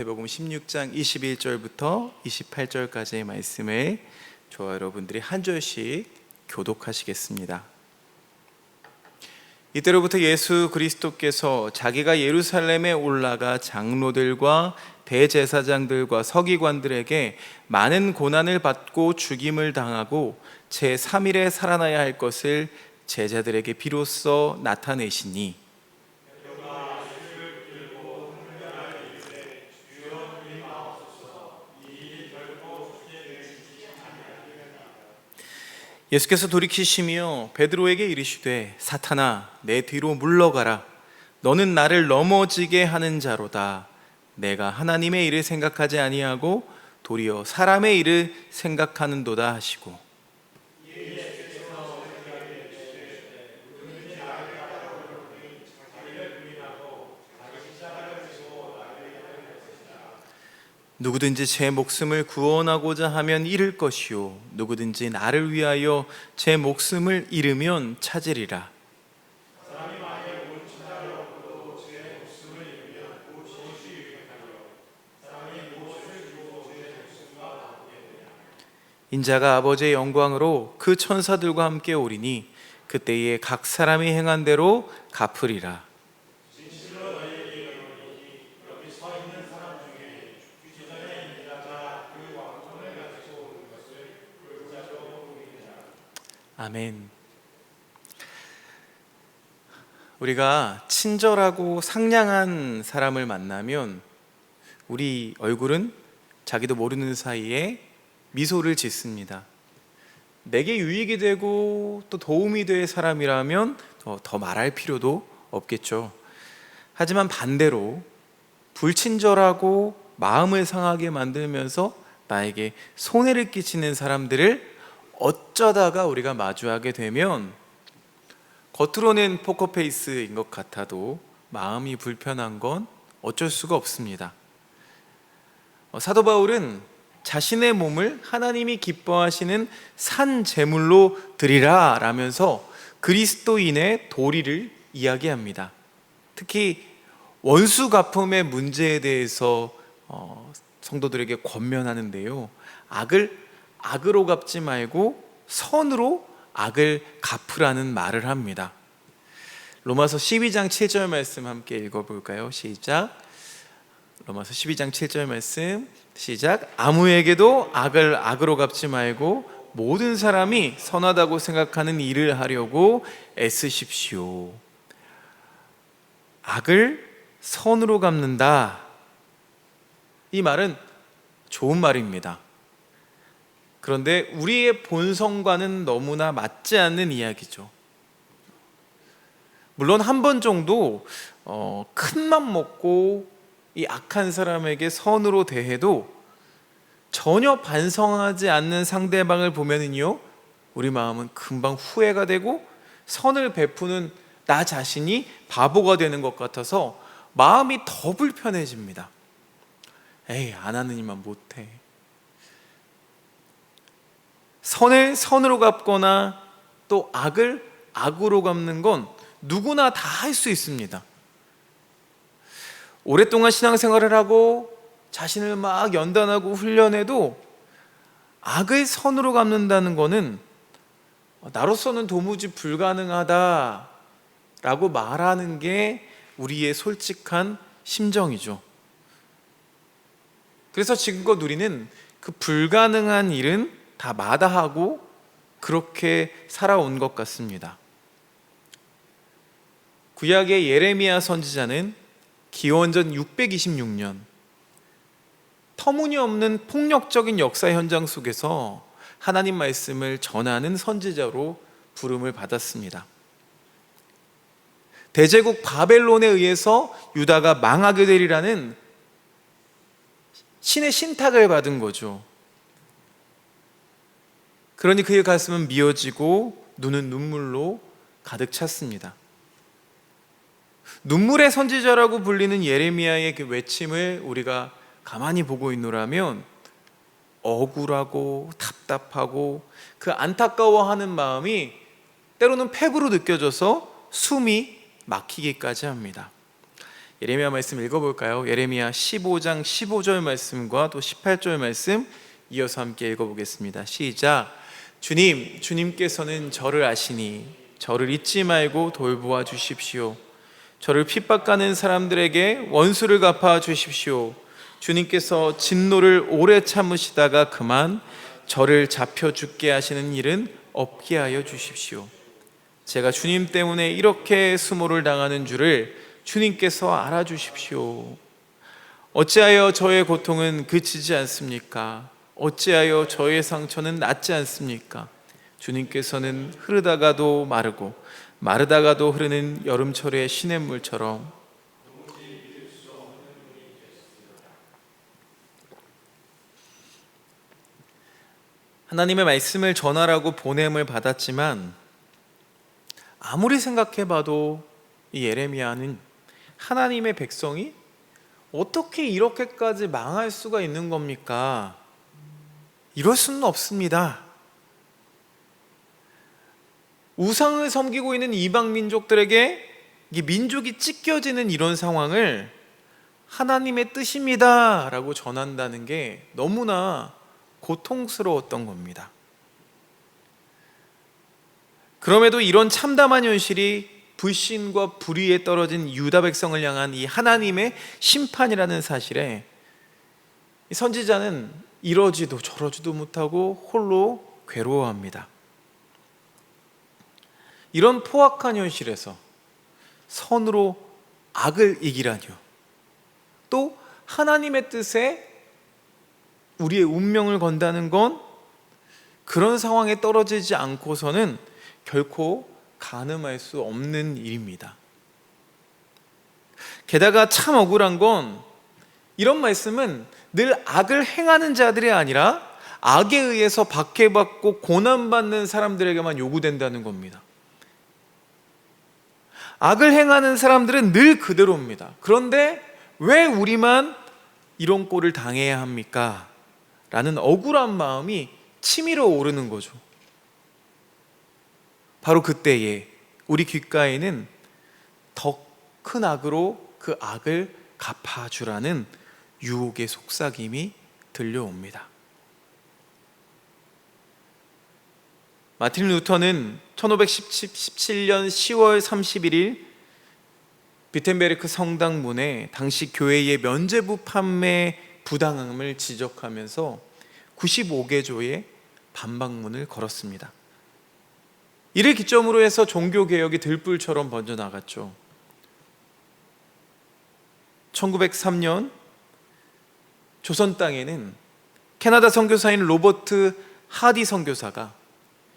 마태복음 16장 21절부터 28절까지의 말씀을 저와 여러분들이 한 절씩 교독하시겠습니다. 이때로부터 예수 그리스도께서 자기가 예루살렘에 올라가 장로들과 대제사장들과 서기관들에게 많은 고난을 받고 죽임을 당하고 제3일에 살아나야 할 것을 제자들에게 비로소 나타내시니 예수께서 돌이키시며 베드로에게 이르시되 사탄아 내 뒤로 물러가라. 너는 나를 넘어지게 하는 자로다. 내가 하나님의 일을 생각하지 아니하고 도리어 사람의 일을 생각하는도다 하시고 누구든지 제 목숨을 구원하고자 하면 잃을 것이요 누구든지 나를 위하여 제 목숨을 잃으면 찾으리라. 인자가 아버지의 영광으로 그 천사들과 함께 오리니 그때에 각 사람이 행한 대로 갚으리라. 아멘. 우리가 친절하고 상냥한 사람을 만나면 우리 얼굴은 자기도 모르는 사이에 미소를 짓습니다. 내게 유익이 되고 또 도움이 될 사람이라면 더 말할 필요도 없겠죠. 하지만 반대로 불친절하고 마음을 상하게 만들면서 나에게 손해를 끼치는 사람들을 어쩌다가 우리가 마주하게 되면 겉으로는 포커페이스인 것 같아도 마음이 불편한 건 어쩔 수가 없습니다. 사도 바울은 자신의 몸을 하나님이 기뻐하시는 산 제물로 드리라 라면서 그리스도인의 도리를 이야기합니다. 특히 원수 갚음의 문제에 대해서 성도들에게 권면하는데요, 악을 악으로 갚지 말고 선으로 악을 갚으라는 말을 합니다. 로마서 12장 7절 말씀 함께 읽어볼까요? 시작. 로마서 12장 7절 말씀 시작. 아무에게도 악을 악으로 갚지 말고 모든 사람이 선하다고 생각하는 일을 하려고 애쓰십시오. 악을 선으로 갚는다. 이 말은 좋은 말입니다. 그런데 우리의 본성과는 너무나 맞지 않는 이야기죠. 물론 한 번 정도 큰맘 먹고 이 악한 사람에게 선으로 대해도 전혀 반성하지 않는 상대방을 보면은요, 우리 마음은 금방 후회가 되고 선을 베푸는 나 자신이 바보가 되는 것 같아서 마음이 더 불편해집니다. 에이, 안 하는 이만 못해. 선을 선으로 갚거나 또 악을 악으로 갚는 건 누구나 다 할 수 있습니다. 오랫동안 신앙생활을 하고 자신을 막 연단하고 훈련해도 악을 선으로 갚는다는 거는 나로서는 도무지 불가능하다라고 말하는 게 우리의 솔직한 심정이죠. 그래서 지금껏 우리는 그 불가능한 일은 다 마다하고 그렇게 살아온 것 같습니다. 구약의 예레미야 선지자는 기원전 626년 터무니없는 폭력적인 역사 현장 속에서 하나님 말씀을 전하는 선지자로 부름을 받았습니다. 대제국 바벨론에 의해서 유다가 망하게 되리라는 신의 신탁을 받은 거죠. 그러니 그의 가슴은 미어지고 눈은 눈물로 가득 찼습니다. 눈물의 선지자라고 불리는 예레미야의 그 외침을 우리가 가만히 보고 있노라면 억울하고 답답하고 그 안타까워하는 마음이 때로는 패부로 느껴져서 숨이 막히기까지 합니다. 예레미야 말씀 읽어볼까요? 예레미야 15장 15절 말씀과 또 18절 말씀 이어서 함께 읽어보겠습니다. 시작. 주님께서는 저를 아시니 저를 잊지 말고 돌보아 주십시오. 저를 핍박하는 사람들에게 원수를 갚아 주십시오. 주님께서 진노를 오래 참으시다가 그만 저를 잡혀 죽게 하시는 일은 없게 하여 주십시오. 제가 주님 때문에 이렇게 수모를 당하는 줄을 주님께서 알아주십시오. 어찌하여 저의 고통은 그치지 않습니까? 어찌하여 저의 상처는 낫지 않습니까? 주님께서는 흐르다가도 마르고 마르다가도 흐르는 여름철의 시냇물처럼 하나님의 말씀을 전하라고 보냄을 받았지만 아무리 생각해봐도 이 예레미야는 하나님의 백성이 어떻게 이렇게까지 망할 수가 있는 겁니까? 이럴 수는 없습니다. 우상을 섬기고 있는 이방 민족들에게 이 민족이 찢겨지는 이런 상황을 하나님의 뜻입니다 라고 전한다는 게 너무나 고통스러웠던 겁니다. 그럼에도 이런 참담한 현실이 불신과 불의에 떨어진 유다 백성을 향한 이 하나님의 심판이라는 사실에 선지자는 이러지도 저러지도 못하고 홀로 괴로워합니다. 이런 포악한 현실에서 선으로 악을 이기라뇨. 또 하나님의 뜻에 우리의 운명을 건다는 건 그런 상황에 떨어지지 않고서는 결코 가늠할 수 없는 일입니다. 게다가 참 억울한 건 이런 말씀은 늘 악을 행하는 자들이 아니라 악에 의해서 박해받고 고난받는 사람들에게만 요구된다는 겁니다. 악을 행하는 사람들은 늘 그대로입니다. 그런데 왜 우리만 이런 꼴을 당해야 합니까? 라는 억울한 마음이 치밀어 오르는 거죠. 바로 그때에 우리 귓가에는 더 큰 악으로 그 악을 갚아주라는 유혹의 속삭임이 들려옵니다. 마틴 루터는 1517년 10월 31일 비텐베르크 성당문에 당시 교회의 면죄부 판매 부당함을 지적하면서 95개조의 반박문을 걸었습니다. 이를 기점으로 해서 종교개혁이 들불처럼 번져나갔죠. 1903년 조선 땅에는 캐나다 선교사인 로버트 하디 선교사가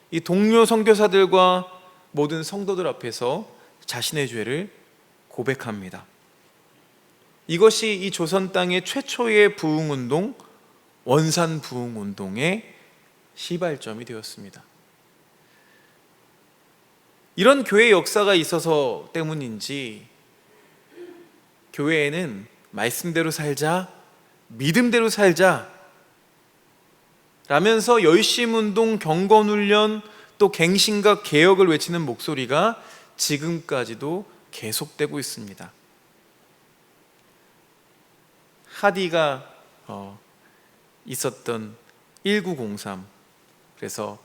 이 동료 선교사들과 모든 성도들 앞에서 자신의 죄를 고백합니다. 이것이 이 조선 땅의 최초의 부흥운동, 원산 부흥운동의 시발점이 되었습니다. 이런 교회 역사가 있어서 때문인지 교회에는 말씀대로 살자, 믿음대로 살자 라면서 열심운동, 경건훈련, 또 갱신과 개혁을 외치는 목소리가 지금까지도 계속되고 있습니다. 하디가 있었던 1903, 그래서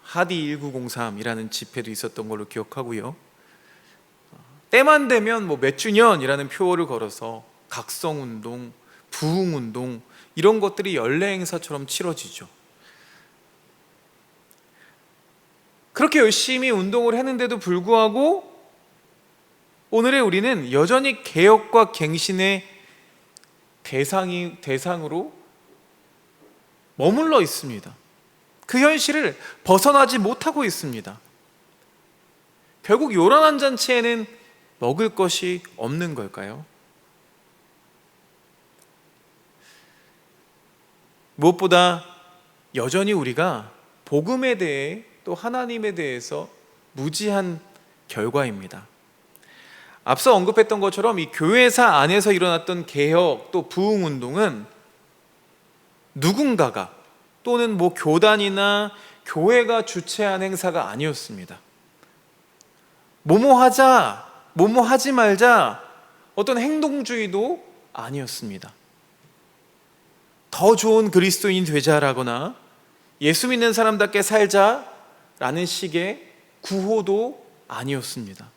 하디 1903이라는 집회도 있었던 걸로 기억하고요. 때만 되면 몇 주년이라는 표어를 걸어서 각성운동, 부흥운동 이런 것들이 연례 행사처럼 치러지죠. 그렇게 열심히 운동을 했는데도 불구하고 오늘의 우리는 여전히 개혁과 갱신의 대상으로 머물러 있습니다. 그 현실을 벗어나지 못하고 있습니다. 결국 요란한 잔치에는 먹을 것이 없는 걸까요? 무엇보다 여전히 우리가 복음에 대해 또 하나님에 대해서 무지한 결과입니다. 앞서 언급했던 것처럼 이 교회사 안에서 일어났던 개혁 또 부흥운동은 누군가가 또는 교단이나 교회가 주최한 행사가 아니었습니다. 뭐뭐 하자, 뭐뭐 하지 말자, 어떤 행동주의도 아니었습니다. 더 좋은 그리스도인이 되자라거나 예수 믿는 사람답게 살자라는 식의 구호도 아니었습니다.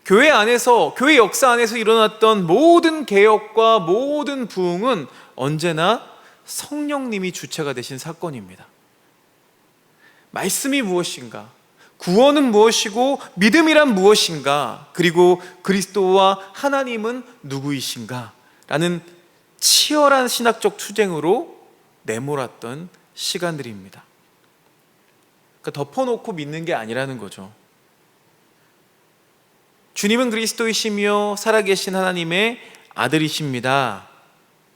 교회 안에서, 교회 역사 안에서 일어났던 모든 개혁과 모든 부흥은 언제나 성령님이 주체가 되신 사건입니다. 말씀이 무엇인가? 구원은 무엇이고 믿음이란 무엇인가? 그리고 그리스도와 하나님은 누구이신가? 라는 치열한 신학적 투쟁으로 내몰았던 시간들입니다. 그러니까 덮어놓고 믿는 게 아니라는 거죠. 주님은 그리스도이시며 살아계신 하나님의 아들이십니다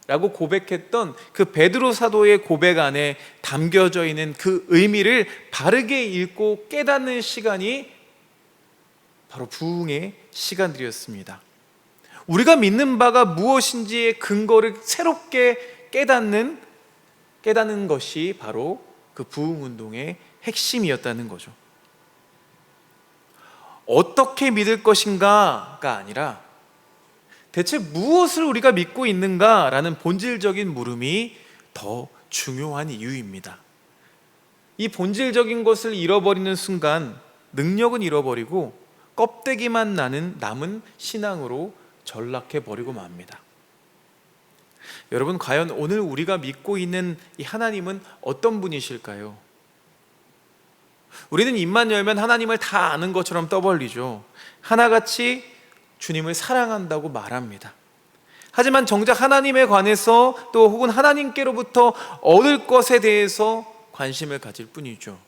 라고 고백했던 그 베드로 사도의 고백 안에 담겨져 있는 그 의미를 바르게 읽고 깨닫는 시간이 바로 부흥의 시간들이었습니다. 우리가 믿는 바가 무엇인지의 근거를 새롭게 깨닫는 것이 바로 그 부흥운동의 핵심이었다는 거죠. 어떻게 믿을 것인가가 아니라 대체 무엇을 우리가 믿고 있는가라는 본질적인 물음이 더 중요한 이유입니다. 이 본질적인 것을 잃어버리는 순간 능력은 잃어버리고 껍데기만 남은 신앙으로 전락해버리고 맙니다. 여러분, 과연 오늘 우리가 믿고 있는 이 하나님은 어떤 분이실까요? 우리는 입만 열면 하나님을 다 아는 것처럼 떠벌리죠. 하나같이 주님을 사랑한다고 말합니다. 하지만 정작 하나님에 관해서 또 혹은 하나님께로부터 얻을 것에 대해서 관심을 가질 뿐이죠.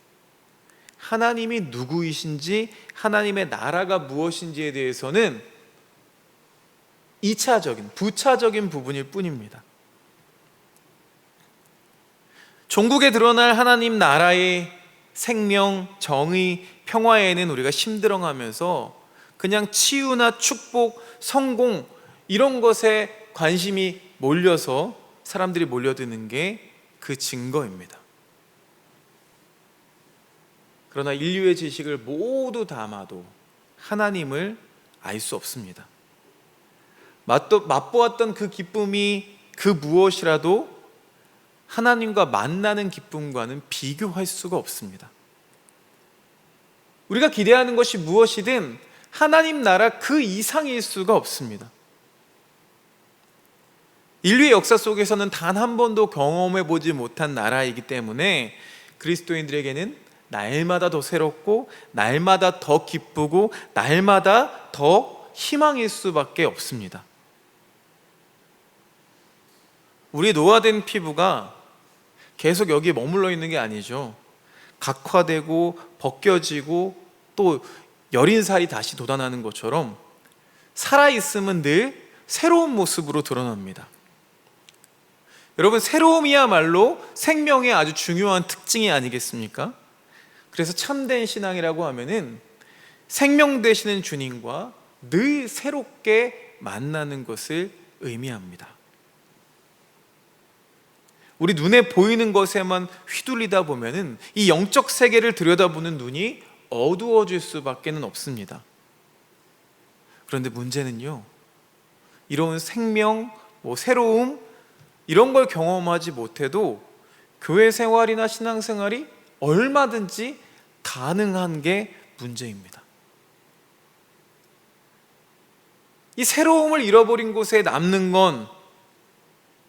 하나님이 누구이신지, 하나님의 나라가 무엇인지에 대해서는 2차적인, 부차적인 부분일 뿐입니다. 종국에 드러날 하나님 나라의 생명, 정의, 평화에는 우리가 심드렁하면서 그냥 치유나 축복, 성공 이런 것에 관심이 몰려서 사람들이 몰려드는 게 그 증거입니다. 그러나 인류의 지식을 모두 담아도 하나님을 알 수 없습니다. 맛보았던 그 기쁨이 그 무엇이라도 하나님과 만나는 기쁨과는 비교할 수가 없습니다. 우리가 기대하는 것이 무엇이든 하나님 나라 그 이상일 수가 없습니다. 인류의 역사 속에서는 단 한 번도 경험해 보지 못한 나라이기 때문에 그리스도인들에게는 날마다 더 새롭고 날마다 더 기쁘고 날마다 더 희망일 수밖에 없습니다. 우리 노화된 피부가 계속 여기에 머물러 있는 게 아니죠. 각화되고 벗겨지고 또 여린 살이 다시 돋아나는 것처럼 살아있음은 늘 새로운 모습으로 드러납니다. 여러분, 새로움이야말로 생명의 아주 중요한 특징이 아니겠습니까? 그래서 참된 신앙이라고 하면은 생명 되시는 주님과 늘 새롭게 만나는 것을 의미합니다. 우리 눈에 보이는 것에만 휘둘리다 보면은 이 영적 세계를 들여다보는 눈이 어두워질 수밖에 없습니다. 그런데 문제는요, 이런 생명, 새로움 이런 걸 경험하지 못해도 교회 생활이나 신앙생활이 얼마든지 가능한 게 문제입니다. 이 새로움을 잃어버린 곳에 남는 건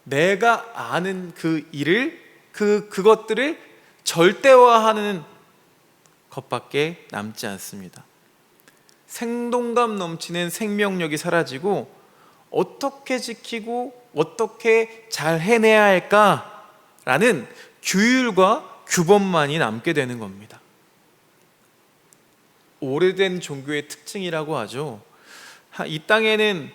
내가 아는 그 일을, 그것들을 절대화하는 것밖에 남지 않습니다. 생동감 넘치는 생명력이 사라지고 어떻게 지키고 어떻게 잘 해내야 할까라는 규율과 규범만이 남게 되는 겁니다. 오래된 종교의 특징이라고 하죠. 이 땅에는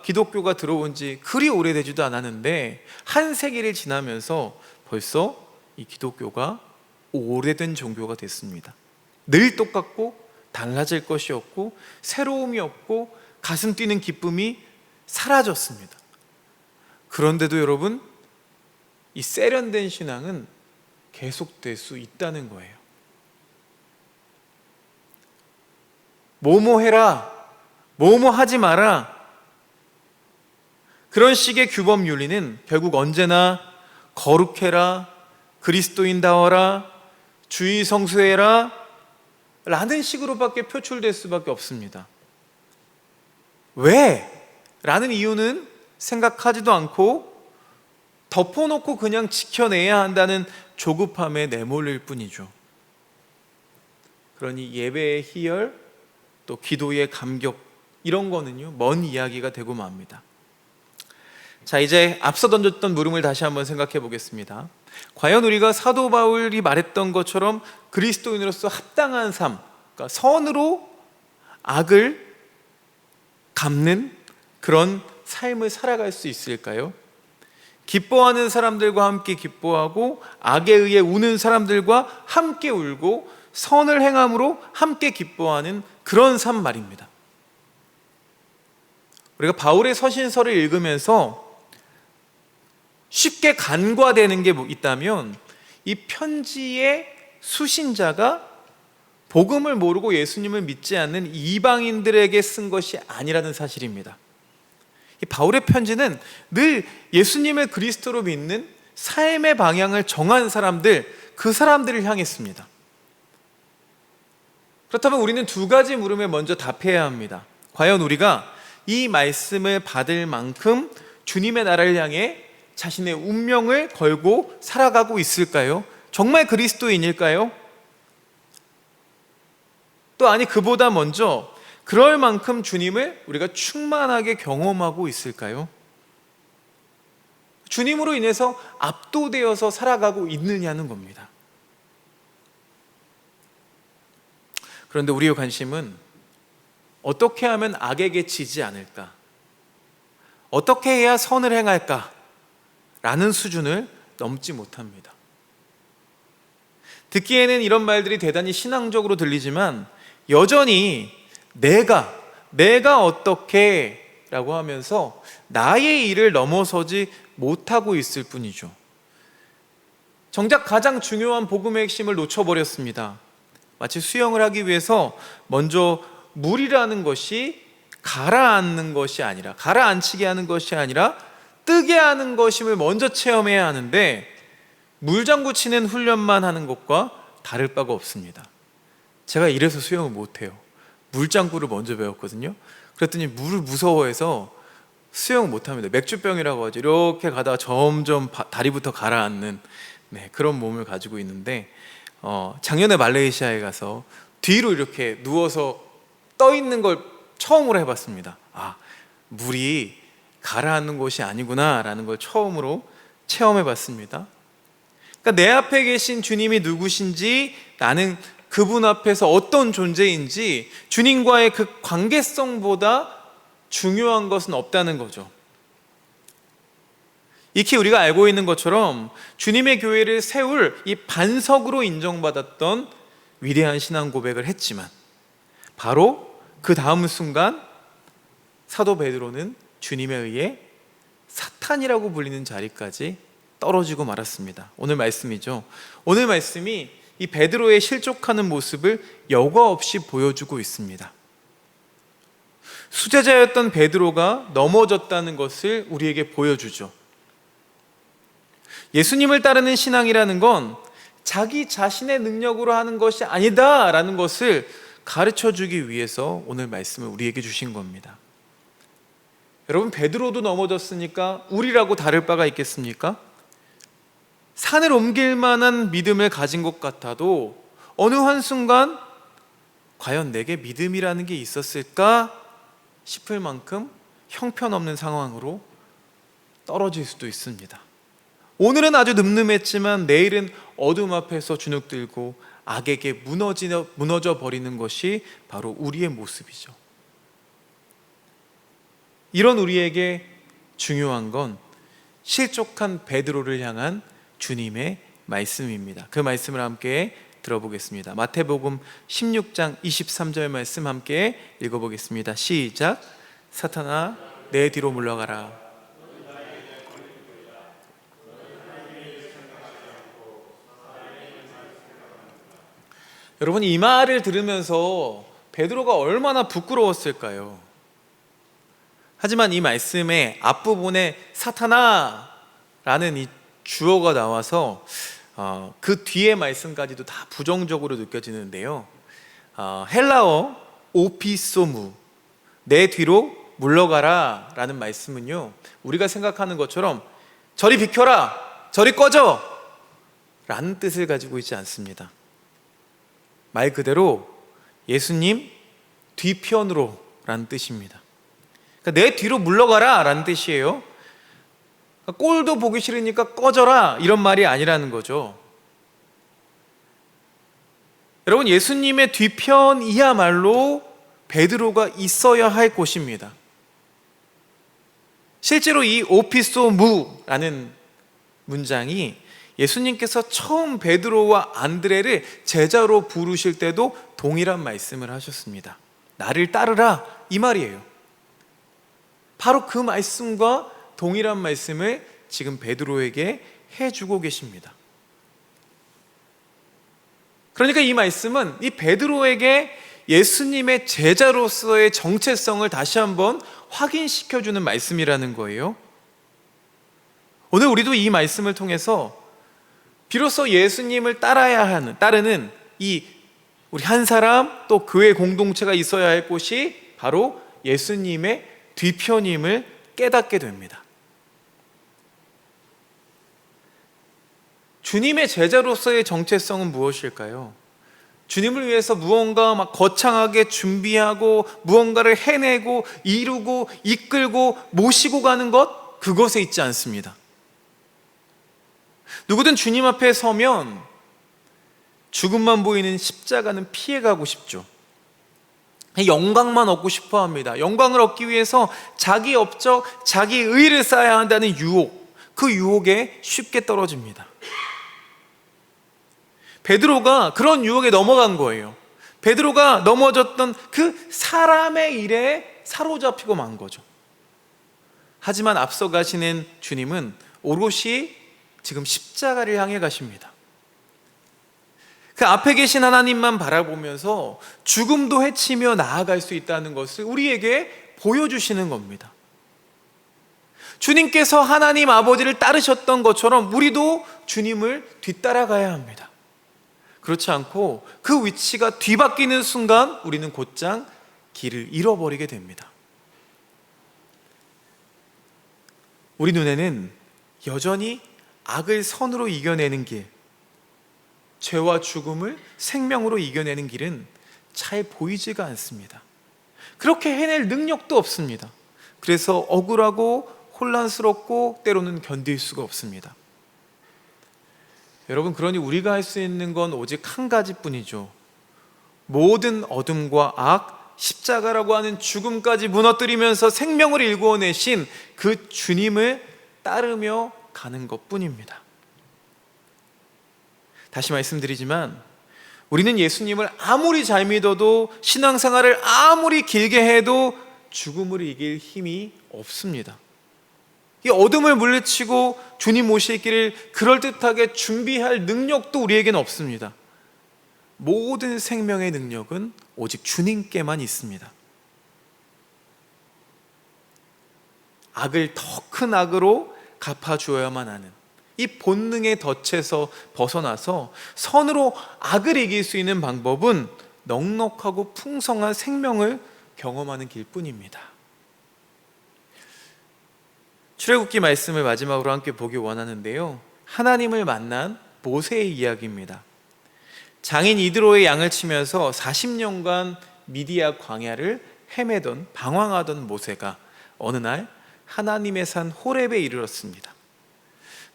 기독교가 들어온 지 그리 오래되지도 않았는데 한 세기를 지나면서 벌써 이 기독교가 오래된 종교가 됐습니다. 늘 똑같고 달라질 것이 없고 새로움이 없고 가슴 뛰는 기쁨이 사라졌습니다. 그런데도 여러분, 이 세련된 신앙은 계속될 수 있다는 거예요. 뭐뭐 해라, 뭐뭐 하지 마라. 그런 식의 규범 윤리는 결국 언제나 거룩해라, 그리스도인다워라, 주의 성수해라 라는 식으로밖에 표출될 수밖에 없습니다. 왜? 라는 이유는 생각하지도 않고 덮어놓고 그냥 지켜내야 한다는 조급함에 내몰릴 뿐이죠. 그러니 예배의 희열, 또 기도의 감격, 이런 거는요 먼 이야기가 되고 맙니다. 자, 이제 앞서 던졌던 물음을 다시 한번 생각해 보겠습니다. 과연 우리가 사도 바울이 말했던 것처럼 그리스도인으로서 합당한 삶, 그러니까 선으로 악을 갚는 그런 삶을 살아갈 수 있을까요? 기뻐하는 사람들과 함께 기뻐하고 악에 의해 우는 사람들과 함께 울고 선을 행함으로 함께 기뻐하는 그런 삶 말입니다. 우리가 바울의 서신서를 읽으면서 쉽게 간과되는 게 있다면 이 편지의 수신자가 복음을 모르고 예수님을 믿지 않는 이방인들에게 쓴 것이 아니라는 사실입니다. 이 바울의 편지는 늘 예수님을 그리스도로 믿는 삶의 방향을 정한 사람들, 그 사람들을 향했습니다. 그렇다면 우리는 두 가지 물음에 먼저 답해야 합니다. 과연 우리가 이 말씀을 받을 만큼 주님의 나라를 향해 자신의 운명을 걸고 살아가고 있을까요? 정말 그리스도인일까요? 또 아니 그보다 먼저 그럴 만큼 주님을 우리가 충만하게 경험하고 있을까요? 주님으로 인해서 압도되어서 살아가고 있느냐는 겁니다. 그런데 우리의 관심은 어떻게 하면 악에게 지지 않을까? 어떻게 해야 선을 행할까? 라는 수준을 넘지 못합니다. 듣기에는 이런 말들이 대단히 신앙적으로 들리지만 여전히 내가 어떻게 라고 하면서 나의 일을 넘어서지 못하고 있을 뿐이죠. 정작 가장 중요한 복음의 핵심을 놓쳐버렸습니다. 마치 수영을 하기 위해서 먼저 물이라는 것이 가라앉는 것이 아니라, 가라앉히게 하는 것이 아니라 뜨게 하는 것임을 먼저 체험해야 하는데 물장구 치는 훈련만 하는 것과 다를 바가 없습니다. 제가 이래서 수영을 못해요. 물장구를 먼저 배웠거든요. 그랬더니 물을 무서워해서 수영을 못합니다. 맥주병이라고 하죠. 이렇게 가다가 점점 다리부터 가라앉는 그런 몸을 가지고 있는데 작년에 말레이시아에 가서 뒤로 이렇게 누워서 떠 있는 걸 처음으로 해봤습니다. 물이 가라앉는 곳이 아니구나 라는 걸 처음으로 체험해봤습니다. 그러니까 내 앞에 계신 주님이 누구신지, 나는 그분 앞에서 어떤 존재인지 주님과의 그 관계성보다 중요한 것은 없다는 거죠. 익히 우리가 알고 있는 것처럼 주님의 교회를 세울 이 반석으로 인정받았던 위대한 신앙 고백을 했지만 바로 그 다음 순간 사도 베드로는 주님에 의해 사탄이라고 불리는 자리까지 떨어지고 말았습니다. 오늘 말씀이죠. 오늘 말씀이 이 베드로의 실족하는 모습을 여과 없이 보여주고 있습니다. 수제자였던 베드로가 넘어졌다는 것을 우리에게 보여주죠. 예수님을 따르는 신앙이라는 건 자기 자신의 능력으로 하는 것이 아니다라는 것을 가르쳐주기 위해서 오늘 말씀을 우리에게 주신 겁니다. 여러분, 베드로도 넘어졌으니까 우리라고 다를 바가 있겠습니까? 산을 옮길 만한 믿음을 가진 것 같아도 어느 한순간 과연 내게 믿음이라는 게 있었을까 싶을 만큼 형편없는 상황으로 떨어질 수도 있습니다. 오늘은 아주 늠름했지만 내일은 어둠 앞에서 주눅들고 악에게 무너져 버리는 것이 바로 우리의 모습이죠. 이런 우리에게 중요한 건 실족한 베드로를 향한 주님의 말씀입니다. 그 말씀을 함께 들어보겠습니다. 마태복음 16장 23절 말씀 함께 읽어보겠습니다. 시작. 사탄아, 내 뒤로 물러가라. 여러분, 이 말을 들으면서 베드로가 얼마나 부끄러웠을까요? 하지만 이 말씀의 앞부분에 사탄아라는 이 주어가 나와서 그 뒤의 말씀까지도 다 부정적으로 느껴지는데요. 헬라어 오피소무, 내 뒤로 물러가라 라는 말씀은요, 우리가 생각하는 것처럼 저리 비켜라, 저리 꺼져 라는 뜻을 가지고 있지 않습니다. 말 그대로 예수님 뒤편으로 라는 뜻입니다. 그러니까 내 뒤로 물러가라 라는 뜻이에요. 꼴도 보기 싫으니까 꺼져라 이런 말이 아니라는 거죠. 여러분, 예수님의 뒤편이야말로 베드로가 있어야 할 곳입니다. 실제로 이 오피소무라는 문장이 예수님께서 처음 베드로와 안드레를 제자로 부르실 때도 동일한 말씀을 하셨습니다. 나를 따르라 이 말이에요. 바로 그 말씀과 동일한 말씀을 지금 베드로에게 해주고 계십니다. 그러니까 이 말씀은 이 베드로에게 예수님의 제자로서의 정체성을 다시 한번 확인시켜주는 말씀이라는 거예요. 오늘 우리도 이 말씀을 통해서 비로소 예수님을 따르는 이 우리 한 사람 또 교회 공동체가 있어야 할 곳이 바로 예수님의 뒤편임을 깨닫게 됩니다. 주님의 제자로서의 정체성은 무엇일까요? 주님을 위해서 무언가 막 거창하게 준비하고 무언가를 해내고 이루고 이끌고 모시고 가는 것, 그것에 있지 않습니다. 누구든 주님 앞에 서면 죽음만 보이는 십자가는 피해가고 싶죠. 영광만 얻고 싶어 합니다. 영광을 얻기 위해서 자기 업적, 자기 의를 쌓아야 한다는 유혹, 그 유혹에 쉽게 떨어집니다. 베드로가 그런 유혹에 넘어간 거예요. 베드로가 넘어졌던 그 사람의 일에 사로잡히고 만 거죠. 하지만 앞서 가시는 주님은 오롯이 지금 십자가를 향해 가십니다. 그 앞에 계신 하나님만 바라보면서 죽음도 헤치며 나아갈 수 있다는 것을 우리에게 보여주시는 겁니다. 주님께서 하나님 아버지를 따르셨던 것처럼 우리도 주님을 뒤따라가야 합니다. 그렇지 않고 그 위치가 뒤바뀌는 순간 우리는 곧장 길을 잃어버리게 됩니다. 우리 눈에는 여전히 악을 선으로 이겨내는 길, 죄와 죽음을 생명으로 이겨내는 길은 잘 보이지가 않습니다. 그렇게 해낼 능력도 없습니다. 그래서 억울하고 혼란스럽고 때로는 견딜 수가 없습니다. 여러분, 그러니 우리가 할 수 있는 건 오직 한 가지뿐이죠. 모든 어둠과 악, 십자가라고 하는 죽음까지 무너뜨리면서 생명을 일구어내신 그 주님을 따르며 가는 것뿐입니다. 다시 말씀드리지만 우리는 예수님을 아무리 잘 믿어도, 신앙생활을 아무리 길게 해도 죽음을 이길 힘이 없습니다. 이 어둠을 물리치고 주님 오실 길을 그럴듯하게 준비할 능력도 우리에게는 없습니다. 모든 생명의 능력은 오직 주님께만 있습니다. 악을 더 큰 악으로 갚아주어야만 하는 이 본능의 덫에서 벗어나서 선으로 악을 이길 수 있는 방법은 넉넉하고 풍성한 생명을 경험하는 길뿐입니다. 출애굽기 말씀을 마지막으로 함께 보기 원하는데요, 하나님을 만난 모세의 이야기입니다. 장인 이드로의 양을 치면서 40년간 미디야 광야를 헤매던, 방황하던 모세가 어느 날 하나님의 산 호렙에 이르렀습니다.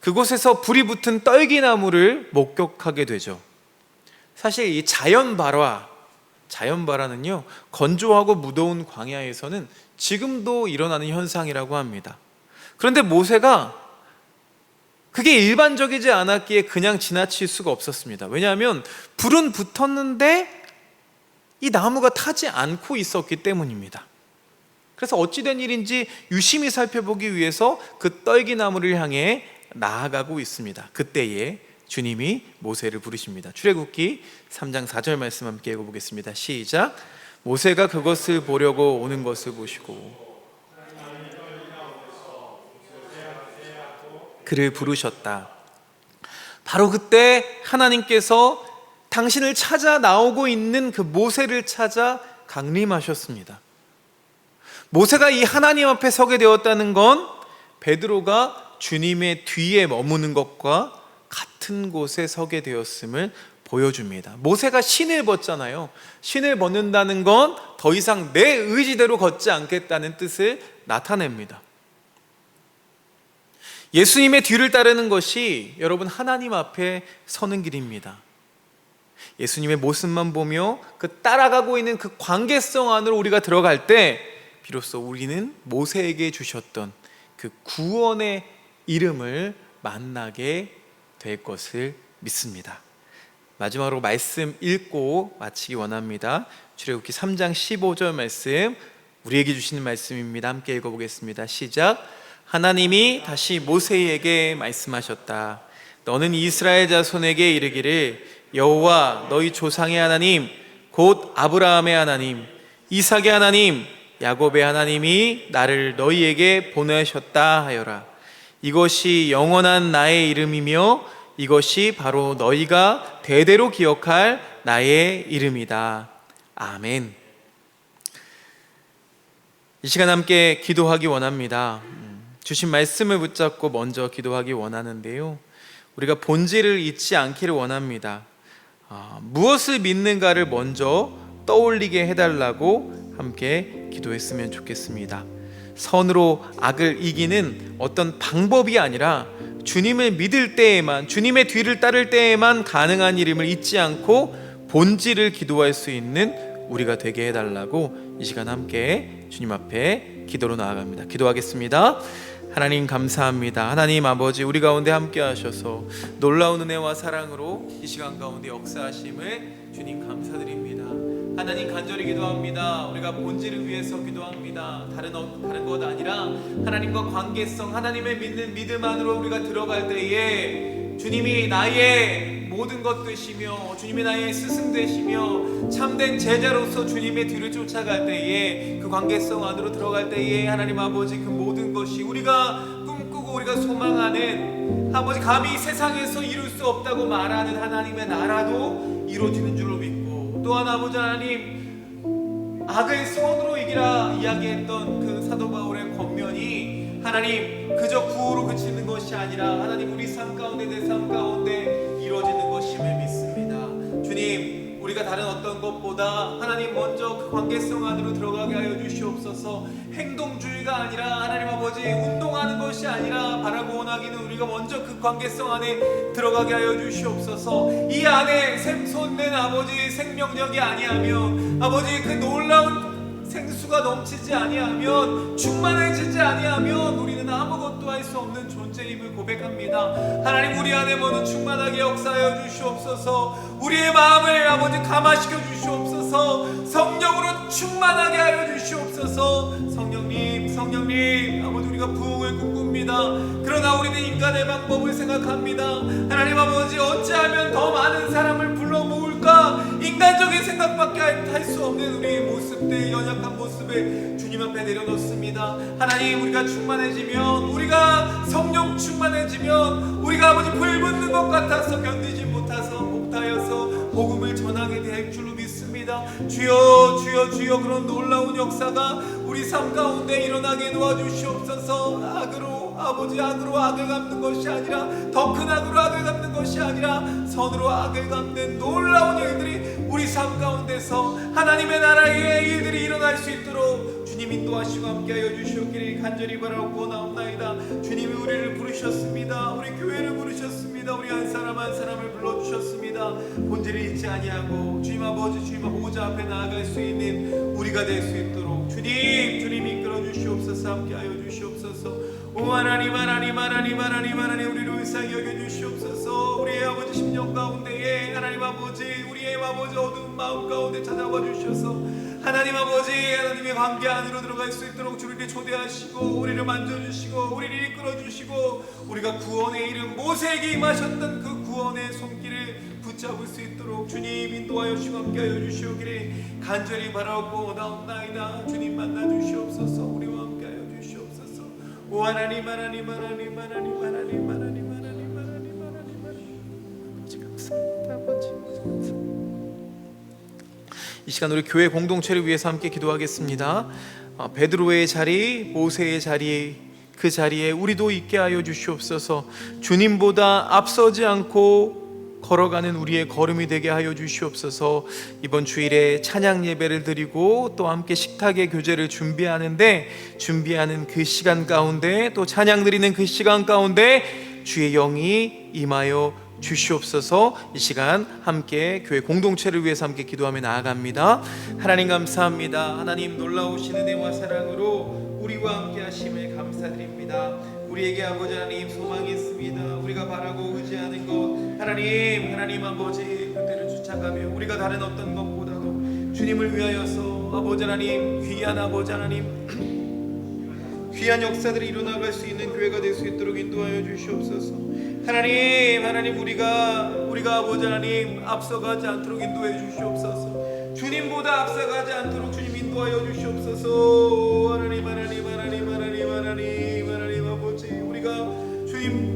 그곳에서 불이 붙은 떨기나무를 목격하게 되죠. 사실 이 자연발화는요, 건조하고 무더운 광야에서는 지금도 일어나는 현상이라고 합니다. 그런데 모세가 그게 일반적이지 않았기에 그냥 지나칠 수가 없었습니다. 왜냐하면 불은 붙었는데 이 나무가 타지 않고 있었기 때문입니다. 그래서 어찌된 일인지 유심히 살펴보기 위해서 그 떨기나무를 향해 나아가고 있습니다. 그때에 주님이 모세를 부르십니다. 출애굽기 3장 4절 말씀 함께 읽어보겠습니다. 시작. 모세가 그것을 보려고 오는 것을 보시고 그를 부르셨다. 바로 그때 하나님께서 당신을 찾아 나오고 있는 그 모세를 찾아 강림하셨습니다. 모세가 이 하나님 앞에 서게 되었다는 건 베드로가 주님의 뒤에 머무는 것과 같은 곳에 서게 되었음을 보여줍니다. 모세가 신을 벗잖아요. 신을 벗는다는 건 더 이상 내 의지대로 걷지 않겠다는 뜻을 나타냅니다. 예수님의 뒤를 따르는 것이 여러분 하나님 앞에 서는 길입니다. 예수님의 모습만 보며 그 따라가고 있는 그 관계성 안으로 우리가 들어갈 때 비로소 우리는 모세에게 주셨던 그 구원의 이름을 만나게 될 것을 믿습니다. 마지막으로 말씀 읽고 마치기 원합니다. 출애굽기 3장 15절 말씀, 우리에게 주시는 말씀입니다. 함께 읽어보겠습니다. 시작. 하나님이 다시 모세에게 말씀하셨다. 너는 이스라엘 자손에게 이르기를 여호와 너희 조상의 하나님 곧 아브라함의 하나님 이삭의 하나님 야곱의 하나님이 나를 너희에게 보내셨다 하여라. 이것이 영원한 나의 이름이며 이것이 바로 너희가 대대로 기억할 나의 이름이다. 아멘. 이 시간 함께 기도하기 원합니다. 주신 말씀을 붙잡고 먼저 기도하기 원하는데요, 우리가 본질을 잊지 않기를 원합니다. 무엇을 믿는가를 먼저 떠올리게 해달라고 함께 기도했으면 좋겠습니다. 선으로 악을 이기는 어떤 방법이 아니라 주님을 믿을 때에만, 주님의 뒤를 따를 때에만 가능한 일임을 잊지 않고 본질을 기도할 수 있는 우리가 되게 해달라고 이 시간 함께 주님 앞에 기도로 나아갑니다. 기도하겠습니다. 하나님 감사합니다. 하나님 아버지, 우리 가운데 함께 하셔서 놀라운 은혜와 사랑으로 이 시간 가운데 역사하심을 주님 감사드립니다. 하나님 간절히 기도합니다. 우리가 본질을 위해서 기도합니다. 다른 것 아니라 하나님과 관계성, 하나님의 믿는 믿음 안으로 우리가 들어갈 때에 주님이 나의 모든 것 되시며 주님이 나의 스승 되시며 참된 제자로서 주님의 뒤를 쫓아갈 때에, 그 관계성 안으로 들어갈 때에 하나님 아버지, 그 모든 것이 우리가 꿈꾸고 우리가 소망하는, 아버지 감히 세상에서 이룰 수 없다고 말하는 하나님의 나라도 이루어지는 줄로 믿고, 또한 아버지 하나님, 악을 선으로 이기라 이야기했던 그 사도 바울의 권면이 하나님 그저 구호로 그치는 것이 아니라 하나님 우리 삶 가운데, 내 삶 가운데 이루어지는 것임을 믿습니다. 주님, 우리가 다른 어떤 것보다 하나님 먼저 그 관계성 안으로 들어가게 하여 주시옵소서. 행동주의가 아니라 하나님 아버지 운동하는 것이 아니라 바라고 원하기는 우리가 먼저 그 관계성 안에 들어가게 하여 주시옵소서. 이 안에 샘솟는 아버지 생명력이 아니하면, 아버지 그 놀라운 생수가 넘치지 아니하면, 충만해지지 아니하면 우리는 아무것도 할 수 없는 존재임을 고백합니다. 하나님, 우리 안에 모두 충만하게 역사하여 주시옵소서. 우리의 마음을 아버지 감화시켜 주시옵소서. 성령으로 충만하게 하여 주시옵소서. 성령님 아버지, 우리가 부흥을 꿈꿉니다. 그러나 우리는 인간의 방법을 생각합니다. 하나님 아버지, 어찌하면 더 많은 사람을 불러 모을까? 인간적인 생각밖에 할 수 없는 우리의 모습들, 연약한 모습을 주님 앞에 내려놓습니다. 하나님, 우리가 충만해지면, 우리가 성령 충만해지면 우리가 아버지 불붙는 것 같아서 견디지 못하여서 복음을 전하게 될 줄로 믿습니다. 주여 그런 놀라운 역사가 우리 삶 가운데 일어나게 도와주시옵소서. 악으로 악을 갚는 것이 아니라, 더 큰 악으로 악을 갚는 것이 아니라 선으로 악을 갚는 놀라운 일들이 우리 삶 가운데서 하나님의 나라의 일들이 일어날 수 있도록 주님 인도하시고 함께하여 주시옵기를 간절히 바라고 나옵나이다. 주님이 우리를 부르셨습니다. 우리 교회를 부르셨습니다. 우리 한 사람 한 사람을 불러주셨습니다. 본질을 잊지 아니하고 주님 아버지, 주님 보호자 앞에 나아갈 수 있는 우리가 될 수 있도록 주님 이끌어 주시옵소서. 함께하여 주시옵소서. 오 하나님, 우리를 의상히 여겨주시옵소서. 우리의 아버지 심령 가운데에 하나님 아버지, 우리의 아버지 어두운 마음 가운데 찾아와 주셔서 하나님 아버지, 하나님의 관계 안으로 들어갈 수 있도록 주를 초대하시고 우리를 만져주시고 우리를 이끌어주시고, 우리가 구원의 이름 모세에게 임하셨던 그 구원의 손길을 붙잡을 수 있도록 주님 인도하여 주시고 함께하여 주시오기를 간절히 바라고 나옵나이다. 주님 만나 주시옵소서. 우리와 함께하여 주시옵소서. 오 하나님, 이 시간 우리 교회 공동체를 위해서 함께 기도하겠습니다. 베드로의 자리, 모세의 자리, 그 자리에 우리도 있게 하여 주시옵소서. 주님보다 앞서지 않고 걸어가는 우리의 걸음이 되게 하여 주시옵소서. 이번 주일에 찬양 예배를 드리고 또 함께 식탁의 교제를 준비하는 그 시간 가운데, 또 찬양 드리는 그 시간 가운데 주의 영이 임하여 주시옵소서. 이 시간 함께 교회 공동체를 위해서 함께 기도하며 나아갑니다. 하나님 감사합니다. 하나님 놀라우신 은혜와 사랑으로 우리와 함께 하심에 감사드립니다. 우리에게 아버지 하나님 소망이 있습니다. 우리가 바라고 의지하는 것, 하나님 아버지 그때를 쫓아가며 우리가 다른 어떤 것보다도 주님을 위하여서 아버지 하나님, 귀한 아버지 하나님, 귀한 역사들이 일어나갈 수 있는 교회가 될 수 있도록 인도하여 주시옵소서. 하나님 우리가 아버지 하나님 앞서가지 않도록 인도해 주시옵소서. 주님보다 앞서가지 않도록 주님 인도하여 주시옵소서. 하나님 아버지, 우리가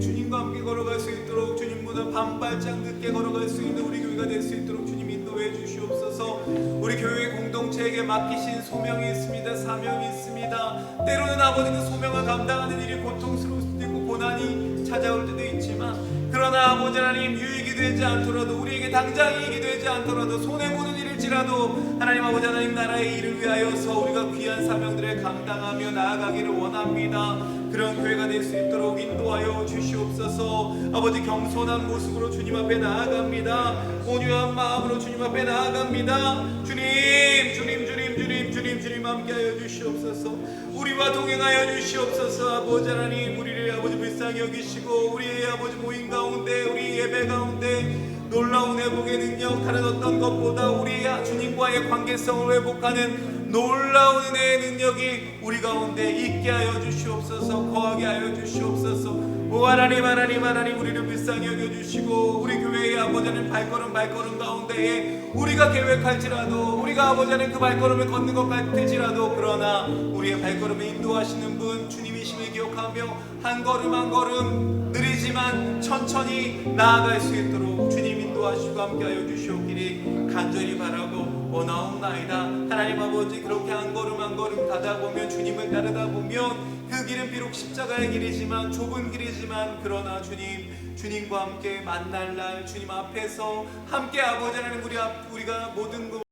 주님과 함께 걸어갈 수 있도록, 주님보다 반발짝 늦게 걸어갈 수 있는 우리 교회가 될 수 있도록 주님 인도해 주시옵소서. 우리 교회 공동체에게 맡기신 소명이 있습니다. 사명이 있습니다. 때로는 아버지 그 소명을 감당하는 일이 고통스러울 수도 있고 고난이 찾아올 때도 있지만, 그러나 아버지 하나님 유익이 되지 않더라도, 우리에게 당장 이익이 되지 않더라도, 손해보는 일일지라도 하나님 아버지 하나님 나라의 일을 위하여서 우리가 귀한 사명들을 감당하며 나아가기를 원합니다. 그런 교회가 될 수 있도록 인도하여 주시옵소서. 아버지 겸손한 모습으로 주님 앞에 나아갑니다. 온유한 마음으로 주님 앞에 나아갑니다. 주님 함께하여 주시옵소서. 우리와 동행하여 주시옵소서. 아버지 하나님, 우리를 아버지 불쌍히 여기시고 우리의 아버지 모임 가운데, 우리 예배 가운데 놀라운 회복의 능력, 다른 어떤 것보다 우리 주님과의 관계성을 회복하는 놀라운 은혜의 능력이 우리 가운데 있게 하여 주시옵소서. 거하게 하여 주시옵소서. 오 하나님 우리를 불쌍히 여겨주시고 우리 교회의 아버지 하나님 발걸음 가운데에 우리가 계획할지라도, 우리가 아버지 하나님 그 발걸음을 걷는 것 같을지라도, 그러나 우리의 발걸음을 인도하시는 분 주님이심을 기억하며 한 걸음 한 걸음 느리지만 천천히 나아갈 수 있도록 주님 인도하시고 함께하여 주시옵기를 간절히 바라고 원하옵나이다. 하나님 아버지, 그렇게 한 걸음 한 걸음 가다 보면, 주님을 따르다 보면 그 길은 비록 십자가의 길이지만, 좁은 길이지만, 그러나 주님과 함께 만날 날, 주님 앞에서 함께 아버지 하나님 우리가 모든 것